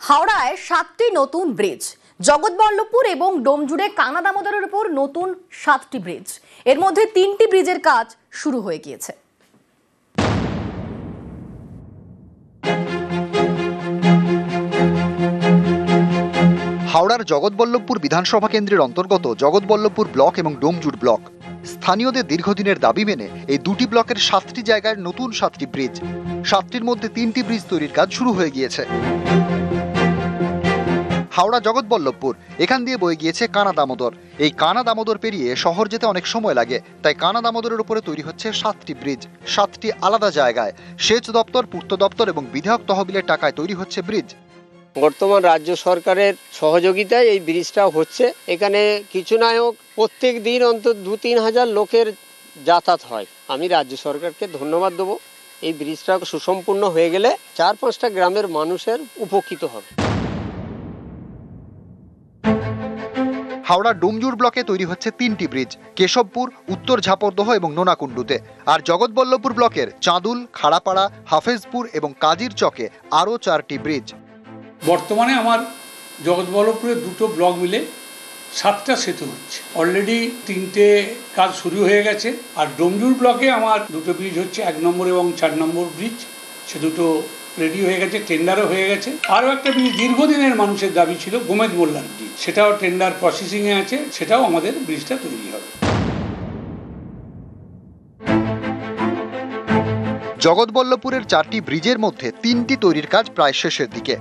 হাওড়ায় 7টি নতুন ব্রিজ, জগৎবল্লভপুর এবং ডোমজুড়ে কানা দামোদরের উপর নতুন 7টি ব্রিজ। এর মধ্যে 3টি ব্রিজের কাজ শুরু হয়ে গিয়েছে। হাওড়ার জগৎবল্লভপুর বিধানসভা কেন্দ্রের অন্তর্গত জগৎবল্লভপুর ব্লক এবং ডোমজুড় ব্লক। স্থানীয়দের দীর্ঘদিনের দাবি মেনে এই দুটি ব্লকের 7টি জায়গায় নতুন 7টি ব্রিজ, 7টির মধ্যে 3টি ব্রিজ তৈরির কাজ শুরু হয়ে গিয়েছে। হাওড়া জগৎবল্লভপুর, এখান দিয়ে বয়ে গিয়েছে কানা দামোদর। এই কানা দামোদর পেরিয়ে শহর যেতে অনেক সময় লাগে, তাই কানা দামোদরের উপরে তৈরি হচ্ছে 7টি ব্রিজ, 7টি আলাদা জায়গায়। সেচ দপ্তর, পূর্ত দপ্তর এবং বিধায়ক তহবিলের টাকায় তৈরি হচ্ছে ব্রিজ। বর্তমান রাজ্য সরকারের সহযোগিতায় এই ব্রিজটা হচ্ছে। এখানে কিছু না হোক প্রত্যেক দিন অন্তত 2-3 হাজার লোকের যাতায়াত হয়। আমি রাজ্য সরকারকে ধন্যবাদ দেবো। এই ব্রিজটা সুসম্পূর্ণ হয়ে গেলে 4-5টা গ্রামের মানুষের উপকৃত হবে। হাওড়া ডোমজুড় ব্লকে তৈরি হচ্ছে 3টি ব্রিজ, কেশবপুর, উত্তর ঝাপরদহ এবং নোনাকুণ্ডুতে। আর জগৎবল্লভপুর ব্লকের চাঁদুল, খাড়াপাড়া, হাফেজপুর এবং কাজির চকে আরও 4টি ব্রিজ। বর্তমানে আমার জগৎবল্লভপুরের দুটো ব্লক মিলে 7টা সেতু হচ্ছে। অলরেডি 3টে কাজ শুরু হয়ে গেছে। আর ডোমজুড় ব্লকে আমার দুটো ব্রিজ হচ্ছে, 1 নম্বর এবং 4 নম্বর ব্রিজ। সে দুটো রেডি হয়ে গেছে, টেন্ডারও হয়ে গেছে। আরও একটা ব্রিজ দীর্ঘদিনের মানুষের দাবি ছিল, গোমেদ মোল্লার ব্রিজ, সেটাও টেন্ডার প্রসেসিংয়ে আছে, সেটাও আমাদের ব্রিজটা তৈরি হবে। জগৎবল্লভপুরের 4টি ব্রিজের মধ্যে 3টি তৈরির কাজ প্রায় শেষের দিকে।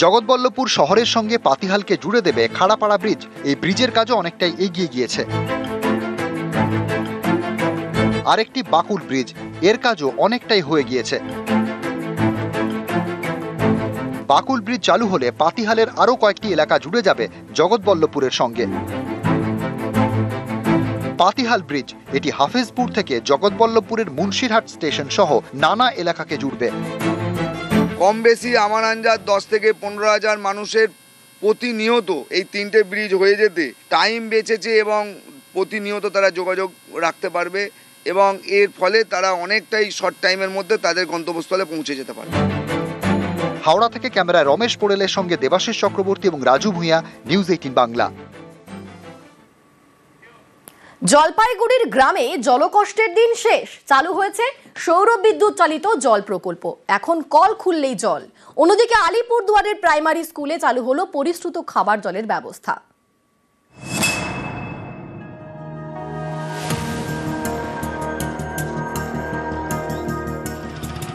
জগৎবল্লভপুর শহরের সঙ্গে পাতিহালকে জুড়ে দেবে খাড়াপাড়া ব্রিজ। এই ব্রিজের কাজও অনেকটাই এগিয়ে গিয়েছে। আরেকটি বাকুল ব্রিজ, এর কাজও অনেকটাই হয়ে গিয়েছে। বাকুল ব্রিজ চালু হলে পাতিহালের আরও কয়েকটি এলাকা জুড়ে যাবে জগৎবল্লভপুরের সঙ্গে। পাতিহাল ব্রিজ, এটি হাফেজপুর থেকে জগৎবল্লভপুরের মুন্সিরহাট স্টেশন সহ নানা এলাকাকে জুড়বে। কম বেশি আমার আন্দাজ 10 থেকে 15 হাজার মানুষের প্রতিনিয়ত এই 3টে ব্রিজ হয়ে যেতে টাইম বেঁচেছে এবং প্রতিনিয়ত তারা যোগাযোগ রাখতে পারবে এবং এর ফলে তারা অনেকটাই শর্ট টাইমের মধ্যে তাদের গন্তব্যস্থলে পৌঁছে যেতে পারবে। হাওড়া থেকে ক্যামেরায় রমেশ পোড়েলের সঙ্গে দেবাশিস চক্রবর্তী এবং রাজু ভূঁইয়া, নিউজ 18 বাংলা। জলপাইগুড়ির গ্রামে জলকষ্টের দিন শেষ। চালু হয়েছে সৌর বিদ্যুৎ চালিত জল প্রকল্প। এখন কল খুললেই জল। অন্যদিকে আলিপুরদুয়ারের প্রাইমারি স্কুলে চালু হলো পরিশ্রুত খাবার জলের ব্যবস্থা।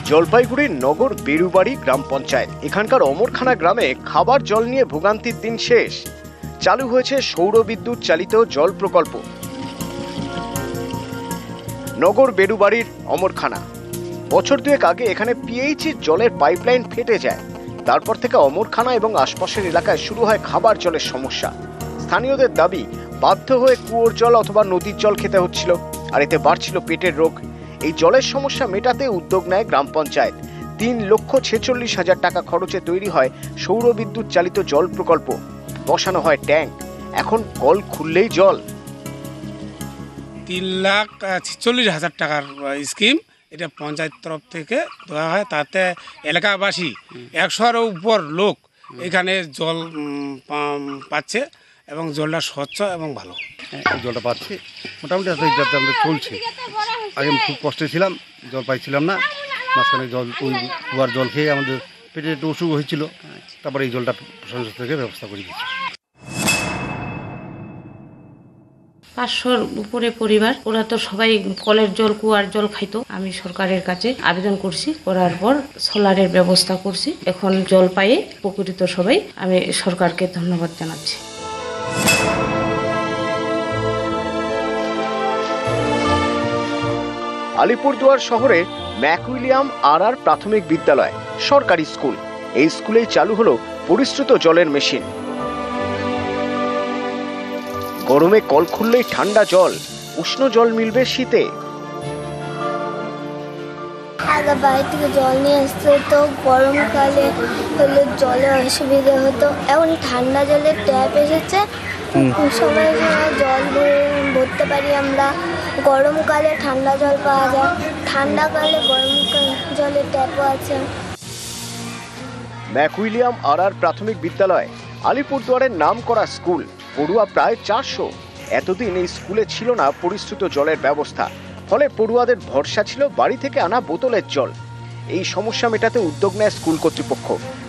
জলপাইগুড়ির নগর বেরুবাড়ি গ্রাম পঞ্চায়েত, এখানকার অমরখানা গ্রামে খাবার জল নিয়ে ভোগান্তির দিন শেষ। চালু হয়েছে সৌর বিদ্যুৎ চালিত জল প্রকল্প। নগর বেরুবাড়ির অমরখানা, বছর 2 আগে এখানে পিএইচির জলের পাইপলাইন ফেটে যায়। তারপর থেকে অমরখানা এবং আশপাশের এলাকায় শুরু হয় খাবার জলের সমস্যা। স্থানীয়দের দাবি, বাধ্য হয়ে কুয়োর জল অথবা নদীর জল খেতে হচ্ছিল, আর এতে বাড়ছিল পেটের রোগ। এই জলের সমস্যা মেটাতে উদ্যোগ নেয় গ্রাম পঞ্চায়েত। 3,46,000 টাকা খরচে তৈরি হয় সৌর বিদ্যুৎ চালিত জল প্রকল্প। বসানো হয় ট্যাঙ্ক। এখন কল খুললেই জল। 3,46,000 টাকার স্কিম, এটা পঞ্চায়েত তরফ থেকে দেওয়া হয়। তাতে এলাকাবাসী 100-এর উপর লোক এখানে জল পাচ্ছে এবং জলটা স্বচ্ছ এবং ভালো। জলটা পাচ্ছি মোটামুটি আমরা চলছে। আগে খুব কষ্টে ছিলাম, জল পাইছিলাম না। মাঝখানে জল ওই কুয়ার জল খেয়ে আমাদের পেটে একটু অসুখ হয়েছিল। তারপরে এই জলটা প্রশাসন থেকে ব্যবস্থা করে দিচ্ছি। 500-র উপরে পরিবার, ওরা তো সবাই কলের জল, কুয়ার জল খাইতো। আমি সরকারের কাছে আবেদন করছি, করার পর সোলারের ব্যবস্থা করছি। এখন জল পাইয়ে উপকৃত সবাই। আমি সরকারকে ধন্যবাদ জানাচ্ছি। আলিপুরদুয়ার শহরে ম্যাকউইলিয়াম আর প্রাথমিক বিদ্যালয়, সরকারি স্কুল। এই স্কুলেই চালু হলো পরিশ্রুত জলের মেশিন। গরমে কল খুললেই ঠান্ডা জল, উষ্ণ জল মিলবে শীতে। আগে বাইরে থেকে জল নিয়ে আসতে হতো, গরমকালে হলে জলে অসুবিধা হতো। এখন ঠান্ডা জলের ট্যাপ এসেছে, সবাই জল ভরতে পারি আমরা। গরমকালে ঠান্ডা জল পাওয়া যায়, ঠান্ডাকালে গরম জলের ট্যাপও আছে। ম্যাকউইলিয়াম আর প্রাথমিক বিদ্যালয় আলিপুরদুয়ারের নাম করা স্কুল, পড়ুয়া প্রায় 400। এতদিন এই স্কুলে ছিল না পরিশ্রুত জলের ব্যবস্থা, ফলে পড়ুয়াদের ভরসা ছিল বাড়ি থেকে আনা বোতলের জল। এই সমস্যা মেটাতে উদ্যোগ নেয় স্কুল কর্তৃপক্ষ।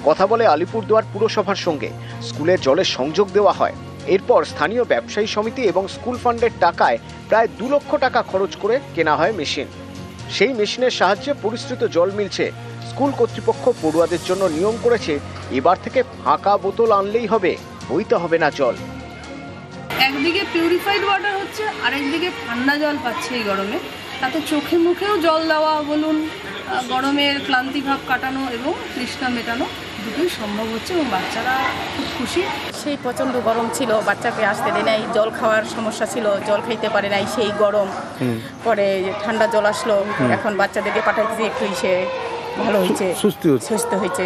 কথা বলে আলিপুরদুয়ার পুরসভার সঙ্গে, স্কুলে জলের সংযোগ দেওয়া হয়। এরপর স্থানীয় ব্যবসায়ী সমিতি এবং স্কুল ফান্ডের টাকায় প্রায় 2 লক্ষ টাকা খরচ করে কেনা হয় মেশিন। সেই মেশিনের সাহায্যে পরিশ্রুত জল মিলছে। স্কুল কর্তৃপক্ষ পড়ুয়াদের জন্য নিয়ম করেছে, এবার থেকে ফাঁকা বোতল আনলেই হবে, বইতে হবে না জল। একদিকে পিউরিফাইড ওয়াটার হচ্ছে, আরেকদিকে ঠান্ডা জল পাচ্ছে এই গরমে। তাতে চোখে মুখেও জল দেওয়া বলুন, গরমের ক্লান্তি ভাব কাটানো এবং তৃষ্ণা মেটানো দুটোই সম্ভব হচ্ছে এবং বাচ্চারা খুব খুশি। সেই প্রচণ্ড গরম ছিল, বাচ্চাকে আসতে দেয় নাই, জল খাওয়ার সমস্যা ছিল, জল খাইতে পারে নাই সেই গরম। পরে ঠান্ডা জল আসলো, এখন বাচ্চাদেরকে পাঠাইতেছি, একটু ভালো হয়েছে, সুস্থ হয়েছে।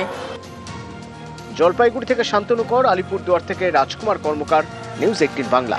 জলপাইগুড়ি থেকে শান্তনু কর, আলিপুরদুয়ার থেকে রাজকুমার কর্মকার, নিউজ 18 বাংলা।